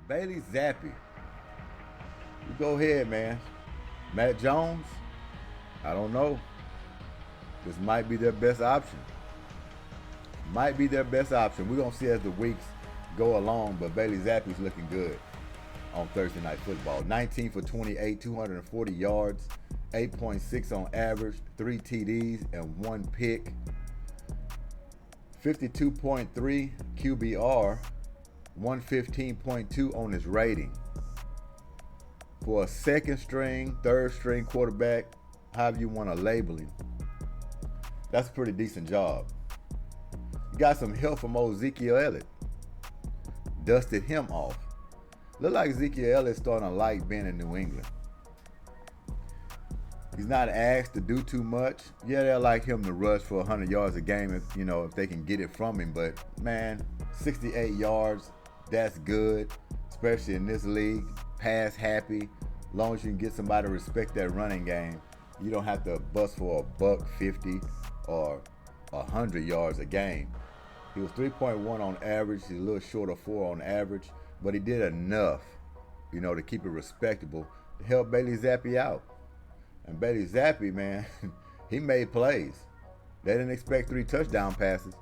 Bailey Zappe. You go ahead, man. Matt Jones, I don't know. This might be their best option. Might be their best option. We're going to see as the weeks go along, but Bailey Zappe's looking good on Thursday Night Football. 19 for 28, 240 yards, 8.6 on average, 3 TDs, and 1 pick. 52.3 QBR, 115.2 on his rating. For a second string, third string quarterback, however you want to label him, that's a pretty decent job. You got some help from old Ezekiel Elliott. Dusted him off. Look like Ezekiel Elliott's starting to like being in New England. He's not asked to do too much. Yeah, they'll like him to rush for 100 yards a game if they can get it from him. But man, 68 yards, that's good, especially in this league. Pass happy. As long as you can get somebody to respect that running game, you don't have to bust for $150 or 100 yards a game. He was 3.1 on average. He's a little short of 4 on average, but he did enough, to keep it respectable to help Bailey Zappe out. And Bailey Zappe, man, he made plays. They didn't expect 3 touchdown passes.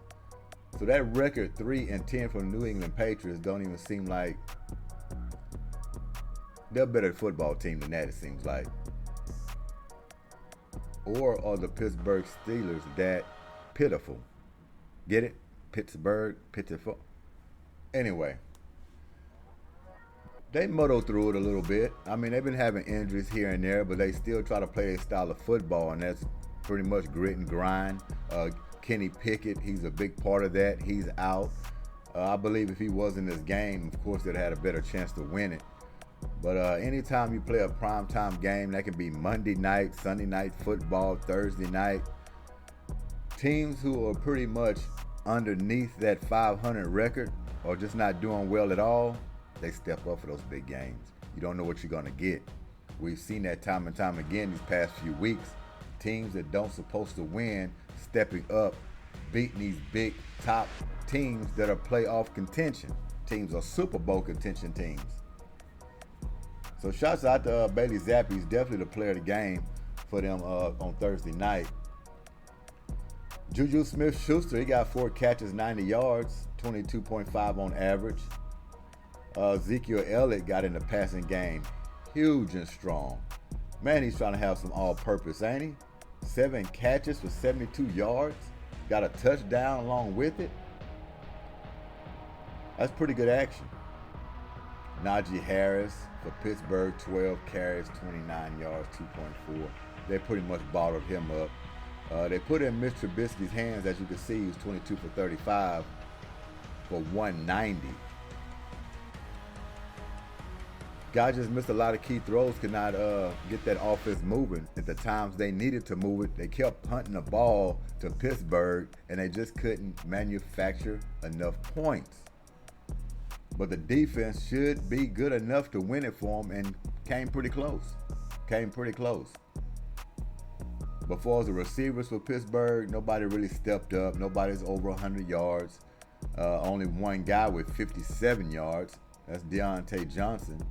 So that record 3-10 from the New England Patriots don't even seem like they're a better football team than that, it seems like. Or are the Pittsburgh Steelers that pitiful? Get it? Pittsburgh, pitiful. Anyway, they muddle through it a little bit. I mean, they've been having injuries here and there, but they still try to play their style of football, and that's pretty much grit and grind. Kenny Pickett, he's a big part of that. He's out. I believe if he was in this game, of course, they'd had a better chance to win it. But anytime you play a primetime game, that can be Monday night, Sunday night football, Thursday night, teams who are pretty much underneath that 500 record or just not doing well at all, they step up for those big games. You don't know what you're going to get. We've seen that time and time again these past few weeks. Teams that don't supposed to win stepping up, beating these big top teams that are playoff contention. Teams are Super Bowl contention teams. So shouts out to Bailey Zappe. He's definitely the player of the game for them on Thursday night. Juju Smith-Schuster, he got 4 catches, 90 yards, 22.5 on average. Ezekiel Elliott got in the passing game, huge and strong. Man, he's trying to have some all-purpose, ain't he? 7 catches for 72 yards. Got a touchdown along with it. That's pretty good action. Najee Harris for Pittsburgh, 12 carries, 29 yards, 2.4. They pretty much bottled him up. They put in Mr. Trubisky's hands, as you can see, he was 22 for 35 for 190. Guys just missed a lot of key throws, could not get that offense moving at the times they needed to move it. They kept punting the ball to Pittsburgh, and they just couldn't manufacture enough points. But the defense should be good enough to win it for them, and came pretty close. But for the receivers for Pittsburgh, nobody really stepped up. Nobody's over 100 yards. Only one guy with 57 yards. That's Deontay Johnson.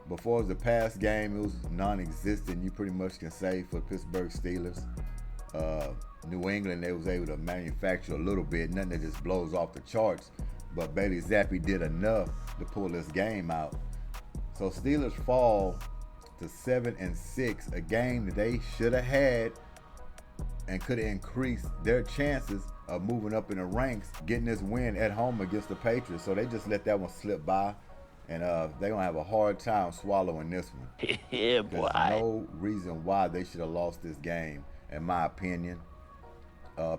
Before the pass game, it was non-existent. You pretty much can say for Pittsburgh Steelers. New England, they was able to manufacture a little bit. Nothing that just blows off the charts. But Bailey Zappe did enough to pull this game out. So Steelers fall to 7-6, a game that they should have had and could have increased their chances of moving up in the ranks, getting this win at home against the Patriots. So they just let that one slip by, and they're going to have a hard time swallowing this one. Yeah, boy. There's no reason why they should have lost this game, in my opinion.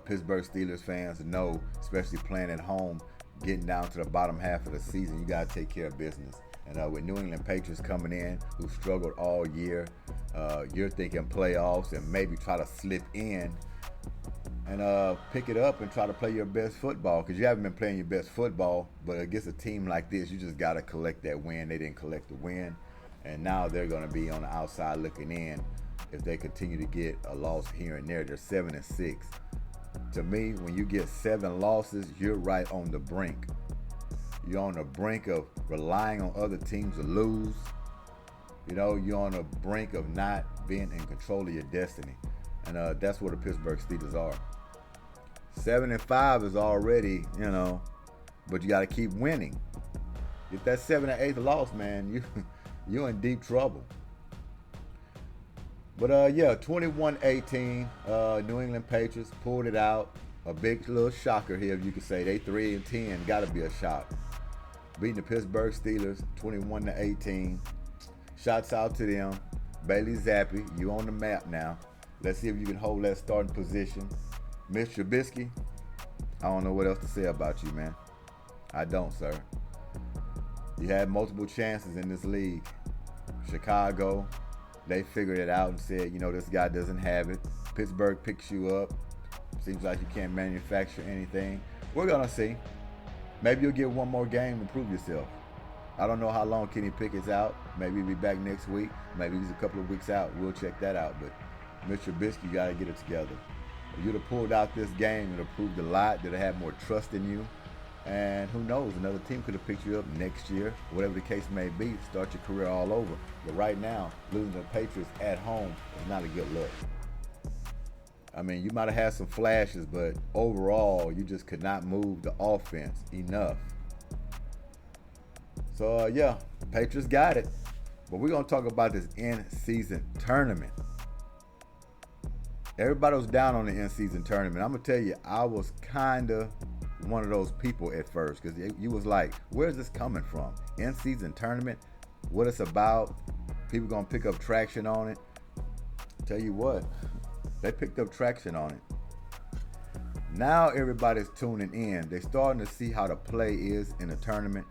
Pittsburgh Steelers fans know, especially playing at home, getting down to the bottom half of the season, you got to take care of business. And with New England Patriots coming in, who struggled all year, you're thinking playoffs and maybe try to slip in and pick it up and try to play your best football, because you haven't been playing your best football. But against a team like this, you just got to collect that win. They didn't collect the win, and now they're going to be on the outside looking in if they continue to get a loss here and there. They're 7-6. To me, when you get 7 losses, you're right on the brink. You're on the brink of relying on other teams to lose. You're on the brink of not being in control of your destiny. And that's where the Pittsburgh Steelers are. 7-5 is already, but you got to keep winning. Get that 7th or 8th loss, man, you're in deep trouble. But 21-18, New England Patriots pulled it out. A big little shocker here, if you could say. They 3-10, got to be a shock. Beating the Pittsburgh Steelers 21-18. Shouts out to them. Bailey Zappe, you on the map now. Let's see if you can hold that starting position. Mitch Trubisky, I don't know what else to say about you, man. I don't, sir. You had multiple chances in this league. Chicago, they figured it out and said, this guy doesn't have it. Pittsburgh picks you up. Seems like you can't manufacture anything. We're going to see. Maybe you'll get one more game to prove yourself. I don't know how long Kenny Pickett's out. Maybe he'll be back next week. Maybe he's a couple of weeks out. We'll check that out. But Mitch Trubisky, you got to get it together. If you'd have pulled out this game, it would have proved a lot. They'd have had more trust in you. And who knows, another team could have picked you up next year, whatever the case may be, start your career all over. But right now, losing to the Patriots at home is not a good look. I mean, you might have had some flashes, but overall, you just could not move the offense enough. So, Patriots got it. But we're going to talk about this in-season tournament. Everybody was down on the in-season tournament. I'm going to tell you, I was kind of one of those people at first, because you was like, where's this coming from? In-season tournament, what it's about, people going to pick up traction on it. Tell you what, they picked up traction on it. Now everybody's tuning in. They're starting to see how the play is in a tournament,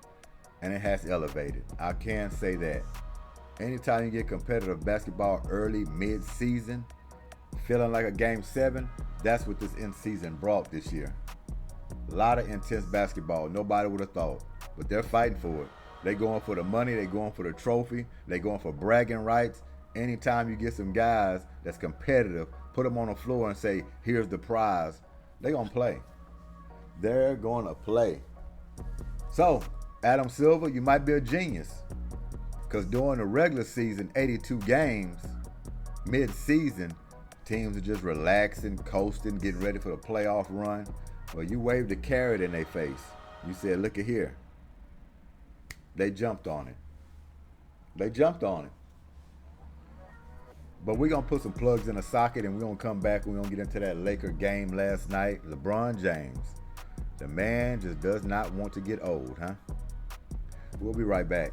and it has elevated. I can say that. Anytime you get competitive basketball early, mid-season, feeling like a Game 7, that's what this in-season brought this year. A lot of intense basketball. Nobody would have thought. But they're fighting for it. They're going for the money. They're going for the trophy. They're going for bragging rights. Anytime you get some guys that's competitive, put them on the floor and say, here's the prize, they're going to play. They're going to play. So, Adam Silver, you might be a genius. Because during the regular season, 82 games, mid-season, teams are just relaxing, coasting, getting ready for the playoff run. Well, you waved a carrot in their face. You said, look at here. They jumped on it. They jumped on it. But we're going to put some plugs in a socket, and we're going to come back. We're going to get into that Laker game last night. LeBron James. The man just does not want to get old, huh? We'll be right back.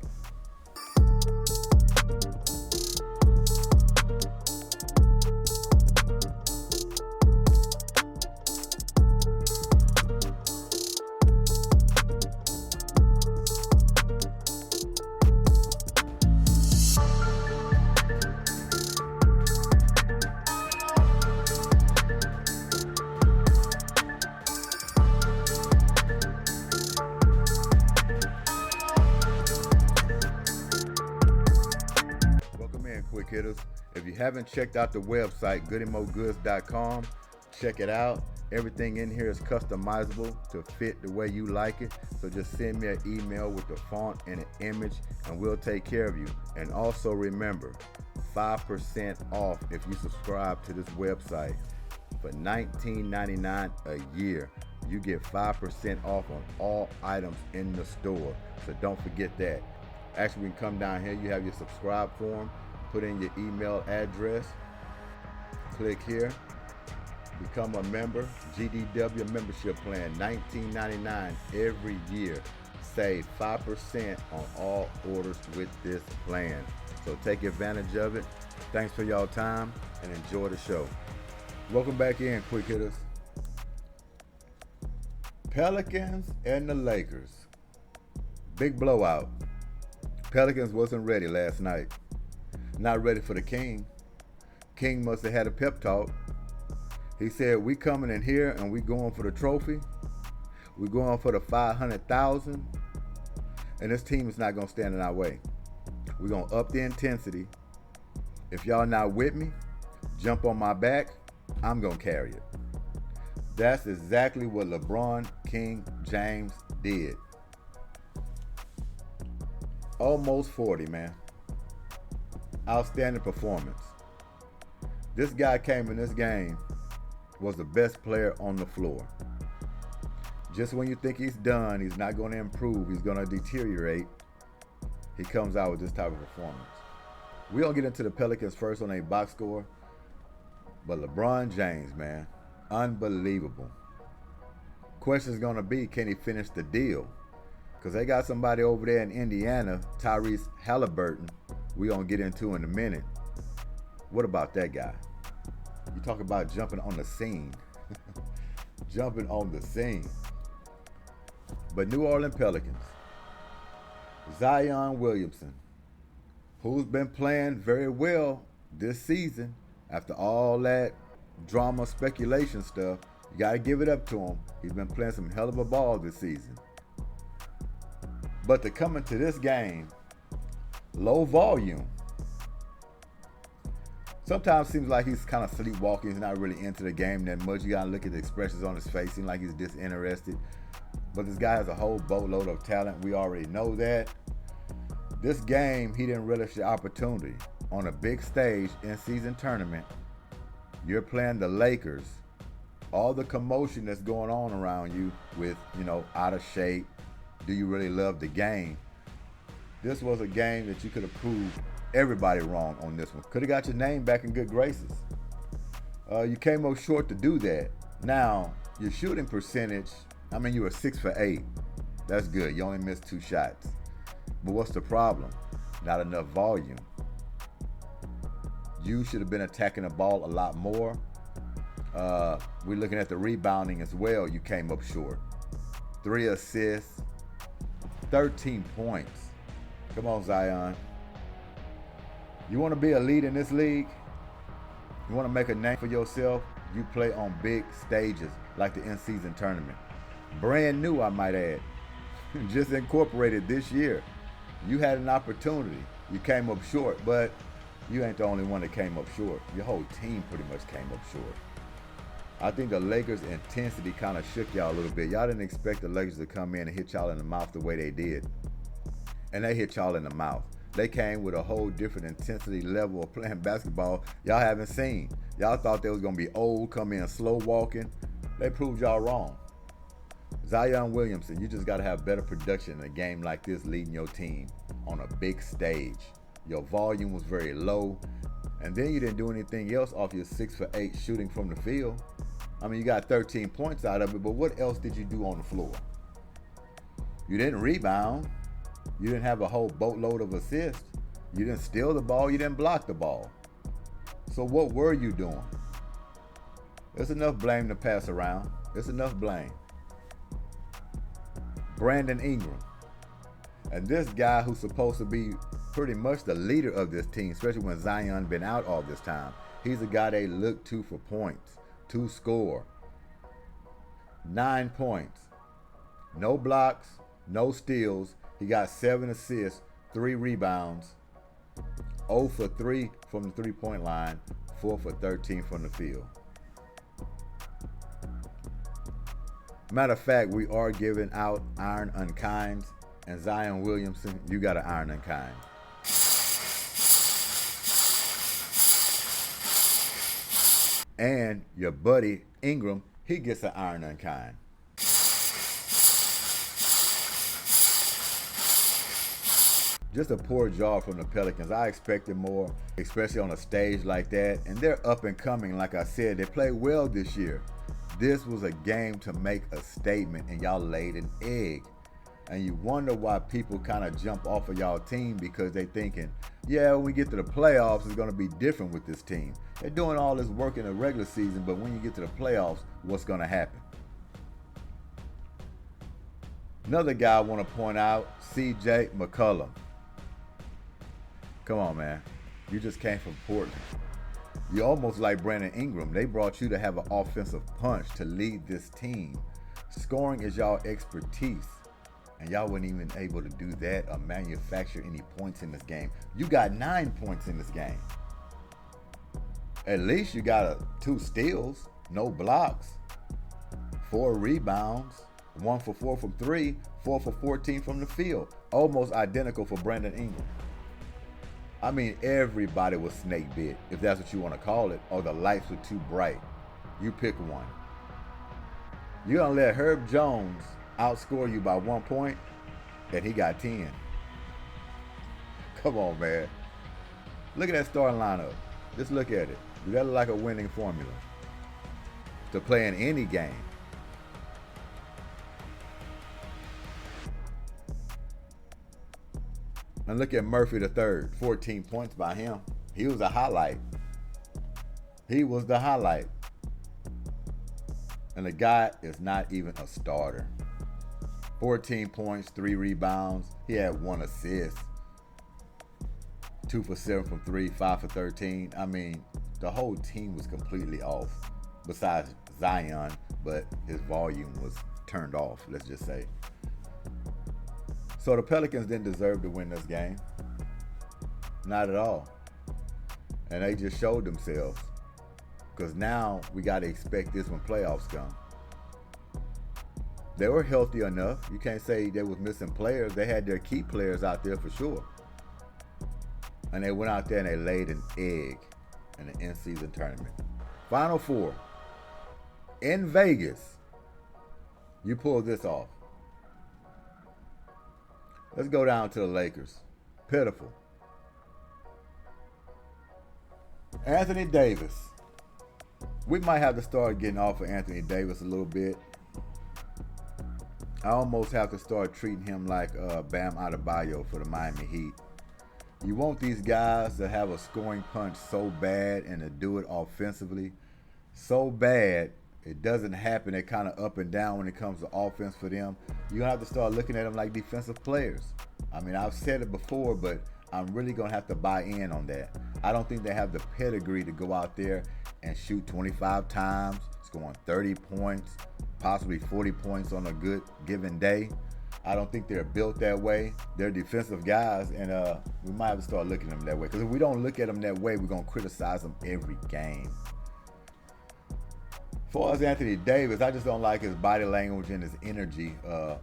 Quick hitters. If you haven't checked out the website, goodymogoods.com, check it out. Everything in here is customizable to fit the way you like it. So just send me an email with the font and an image, and we'll take care of you. And also remember, 5% off if you subscribe to this website. For $19.99 a year, you get 5% off on all items in the store. So don't forget that. Actually, we can come down here. You have your subscribe form. Put in your email address. Click here. Become a member. GDW membership plan, $19.99 every year. Save 5% on all orders with this plan. So take advantage of it. Thanks for y'all time and enjoy the show. Welcome back in, quick hitters. Pelicans and the Lakers. Big blowout. Pelicans wasn't ready last night. Not ready for the King. King must have had a pep talk. He said, we coming in here and we going for the trophy. We going for the 500,000. And this team is not going to stand in our way. We're going to up the intensity. If y'all not with me, jump on my back. I'm going to carry it. That's exactly what LeBron, King, James did. Almost 40, man. Outstanding performance. This guy came in this game, was the best player on the floor. Just when you think he's done, he's not going to improve, he's going to deteriorate, he comes out with this type of performance. We don't get into the Pelicans first on a box score, but LeBron James, man, unbelievable. Question's going to be, can he finish the deal? Because they got somebody over there in Indiana, Tyrese Haliburton, we're going to get into in a minute. What about that guy? You talk about jumping on the scene. Jumping on the scene. But New Orleans Pelicans, Zion Williamson, who's been playing very well this season after all that drama, speculation stuff, you got to give it up to him. He's been playing some hell of a ball this season. But to come into this game, low volume. Sometimes seems like he's kind of sleepwalking. He's not really into the game that much. You got to look at the expressions on his face. Seems like he's disinterested. But this guy has a whole boatload of talent. We already know that. This game, he didn't relish the opportunity. On a big stage, in-season tournament, you're playing the Lakers. All the commotion that's going on around you with, out of shape. Do you really love the game? This was a game that you could have proved everybody wrong on this one. Could have got your name back in good graces. You came up short to do that. Now, your shooting percentage, you were 6 for 8. That's good. You only missed 2 shots. But what's the problem? Not enough volume. You should have been attacking the ball a lot more. We're looking at the rebounding as well. You came up short. 3 assists, 13 points. Come on, Zion. You want to be a lead in this league? You want to make a name for yourself? You play on big stages like the in-season tournament. Brand new, I might add. Just incorporated this year. You had an opportunity. You came up short, but you ain't the only one that came up short. Your whole team pretty much came up short. I think the Lakers' intensity kind of shook y'all a little bit. Y'all didn't expect the Lakers to come in and hit y'all in the mouth the way they did. And they hit y'all in the mouth. They came with a whole different intensity level of playing basketball y'all haven't seen. Y'all thought they was going to be old, come in slow walking. They proved y'all wrong. Zion Williamson, you just got to have better production in a game like this leading your team on a big stage. Your volume was very low. And then you didn't do anything else off your 6 for 8 shooting from the field. You got 13 points out of it, but what else did you do on the floor? You didn't rebound. You didn't have a whole boatload of assists. You didn't steal the ball. You didn't block the ball. So what were you doing? There's enough blame to pass around. There's enough blame. Brandon Ingram. And this guy who's supposed to be pretty much the leader of this team, especially when Zion been out all this time. He's a guy they look to for points, to score. 9 points. No blocks, no steals. He got 7 assists, 3 rebounds, 0 for 3 from the three-point line, 4 for 13 from the field. Matter of fact, we are giving out Iron Unkinds, and Zion Williamson, you got an Iron Unkind. And your buddy Ingram, he gets an Iron Unkind. Just a poor job from the Pelicans. I expected more, especially on a stage like that. And they're up and coming, like I said. They played well this year. This was a game to make a statement, and y'all laid an egg. And you wonder why people kind of jump off of y'all team, because they thinking, yeah, when we get to the playoffs, it's going to be different with this team. They're doing all this work in the regular season, but when you get to the playoffs, what's going to happen? Another guy I want to point out, C.J. McCollum. Come on, man. You just came from Portland. You're almost like Brandon Ingram. They brought you to have an offensive punch to lead this team. Scoring is y'all expertise. And y'all weren't even able to do that or manufacture any points in this game. You got 9 points in this game. At least you got 2 steals, no blocks, 4 rebounds. 1 for 4 from 3, 4 for 14 from the field. Almost identical for Brandon Ingram. I mean, everybody was snake bit, if that's what you want to call it, or the lights were too bright. You pick one. You're going to let Herb Jones outscore you by 1 point, and he got 10. Come on, man. Look at that starting lineup. Just look at it. That look like a winning formula to play in any game. And look at Murphy the third, 14 points by him. He was a highlight. He was the highlight. And the guy is not even a starter. 14 points, 3 rebounds. He had 1 assist. 2 for 7 from 3, 5 for 13. I mean, the whole team was completely off. Besides Zion, but his volume was turned off, let's just say. So the Pelicans didn't deserve to win this game. Not at all. And they just showed themselves. Because now we got to expect this when playoffs come. They were healthy enough. You can't say they was missing players. They had their key players out there for sure. And they went out there and they laid an egg in the in-season tournament. Final Four. In Vegas. You pull this off. Let's go down to the Lakers. Pitiful. Anthony Davis. We might have to start getting off of Anthony Davis a little bit. I almost have to start treating him like Bam Adebayo for the Miami Heat. You want these guys to have a scoring punch so bad and to do it offensively so bad it doesn't happen. They're kind of up and down when it comes to offense for them. You're going to have to start looking at them like defensive players. I mean, I've said it before, but I'm really going to have to buy in on that. I don't think they have the pedigree to go out there and shoot 25 times, scoring 30 points, possibly 40 points on a good given day. I don't think they're built that way. They're defensive guys, and we might have to start looking at them that way. Because if we don't look at them that way, we're going to criticize them every game. As far as Anthony Davis, I just don't like his body language and his energy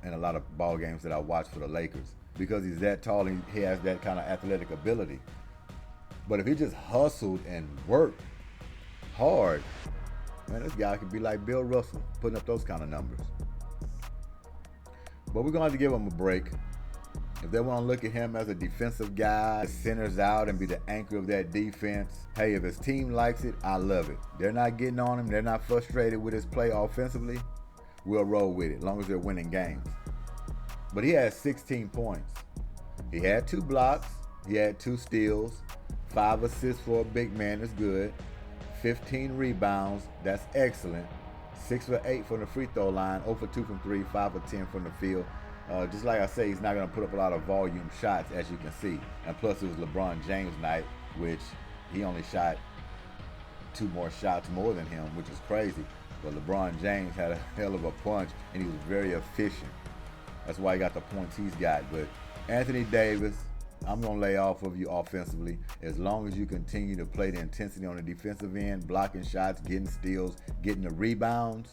in a lot of ball games that I watch for the Lakers. Because he's that tall and he has that kind of athletic ability. But if he just hustled and worked hard, man, this guy could be like Bill Russell, putting up those kind of numbers. But we're going to have to give him a break. If they want to look at him as a defensive guy, centers out and be the anchor of that defense, hey, if his team likes it, I love it. They're not getting on him. They're not frustrated with his play offensively. We'll roll with it as long as they're winning games. But he had 16 points. He had 2 blocks. He had 2 steals. 5 assists for a big man is good. 15 rebounds. That's excellent. 6 for 8 from the free throw line. 0 for 2 from 3. 5 for 10 from the field. Just like I say, he's not going to put up a lot of volume shots, as you can see. And plus, it was LeBron James night, which he only shot 2 more shots more than him, which is crazy. But LeBron James had a hell of a punch, and he was very efficient. That's why he got the points he's got. But Anthony Davis, I'm going to lay off of you offensively. As long as you continue to play the intensity on the defensive end, blocking shots, getting steals, getting the rebounds.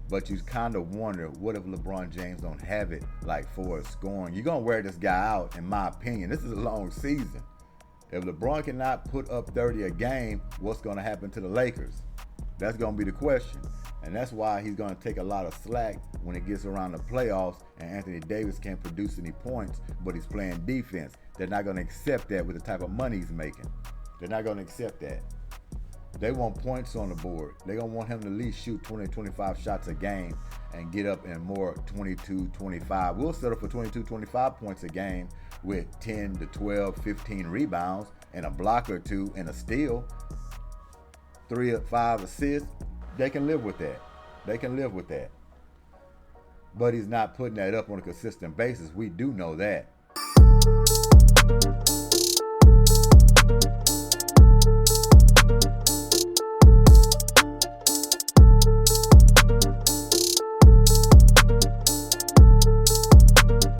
But you kind of wonder, what if LeBron James don't have it like for scoring? You're going to wear this guy out, in my opinion. This is a long season. If LeBron cannot put up 30 a game, what's going to happen to the Lakers? That's going to be the question. And that's why he's going to take a lot of slack when it gets around the playoffs and Anthony Davis can't produce any points, but he's playing defense. They're not going to accept that with the type of money he's making. They're not going to accept that. They want points on the board. They're going to want him to at least shoot 20, 25 shots a game and get up in more 22, 25. We'll settle for 22, 25 points a game with 10 to 12, 15 rebounds and a block or 2 and a steal, 3 or 5 assists. They can live with that. They can live with that. But he's not putting that up on a consistent basis. We do know that.